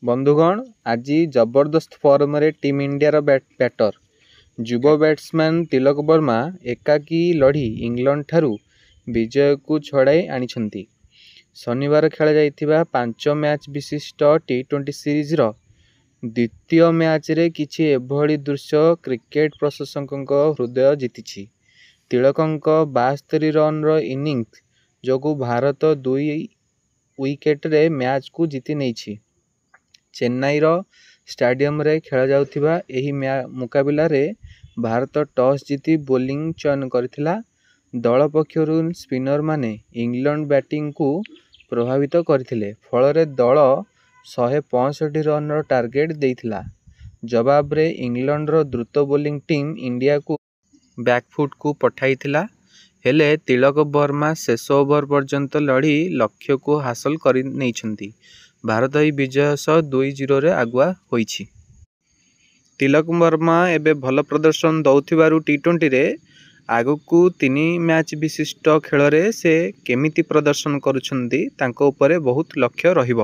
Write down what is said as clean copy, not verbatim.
ବନ୍ଧୁଗଣ, ଆଜି ଜବରଦସ୍ତ ଫର୍ମରେ ଟିମ୍ ଇଣ୍ଡିଆର ବ୍ୟାଟର ଯୁବ ବ୍ୟାଟ୍ସମ୍ୟାନ୍ ତିଲକ ବର୍ମା ଏକାକୀ ଲଢ଼ି ଇଂଲଣ୍ଡଠାରୁ ବିଜୟକୁ ଛଡ଼ାଇ ଆଣିଛନ୍ତି। ଶନିବାର ଖେଳାଯାଇଥିବା 5 ମ୍ୟାଚ୍ ବିଶିଷ୍ଟ ଟି20 ସିରିଜର ଦ୍ୱିତୀୟ ମ୍ୟାଚ୍ରେ କିଛି ଏଭଳି ଦୃଶ୍ୟ କ୍ରିକେଟ୍ ପ୍ରଶଂସକଙ୍କ ହୃଦୟ ଜିତିଛି। ତିଳକଙ୍କ 72 ରନ୍ର ଇନିଂସ ଯୋଗୁଁ ଭାରତ 2 ୱିକେଟରେ ମ୍ୟାଚ୍କୁ ଜିତି ନେଇଛି। ଚେନ୍ନାଇର ଷ୍ଟାଡିୟମରେ ଖେଳାଯାଉଥିବା ଏହି ମୁକାବିଲାରେ ଭାରତ ଟସ୍ ଜିତି ବୋଲିଂ ଚୟନ କରିଥିଲା। ଦଳ ପକ୍ଷରୁ ସ୍ପିନରମାନେ ଇଂଲଣ୍ଡ ବ୍ୟାଟିଂକୁ ପ୍ରଭାବିତ କରିଥିଲେ, ଫଳରେ ଦଳ 165 ରନ୍ର ଟାର୍ଗେଟ୍ ଦେଇଥିଲା। ଜବାବରେ ଇଂଲଣ୍ଡର ଦ୍ରୁତ ବୋଲିଂ ଟିମ୍ ଇଣ୍ଡିଆକୁ ବ୍ୟାକ୍ଫୁଟକୁ ପଠାଇଥିଲା, ହେଲେ ତିଳକ ବର୍ମା ଶେଷ ଓଭର ପର୍ଯ୍ୟନ୍ତ ଲଢ଼ି ଲକ୍ଷ୍ୟକୁ ହାସଲ କରିନେଇଛନ୍ତି। ଭାରତ ଏହି ବିଜୟ ସହ 2-0ରେ ଆଗୁଆ ହୋଇଛି। ତିଲକ ବର୍ମା ଏବେ ଭଲ ପ୍ରଦର୍ଶନ ଦେଉଥିବାରୁ ଟି20ରେ ଆଗକୁ 3 ମ୍ୟାଚ୍ ବିଶିଷ୍ଟ ଖେଳରେ ସେ କେମିତି ପ୍ରଦର୍ଶନ କରୁଛନ୍ତି ତାଙ୍କ ଉପରେ ବହୁତ ଲକ୍ଷ୍ୟ ରହିବ।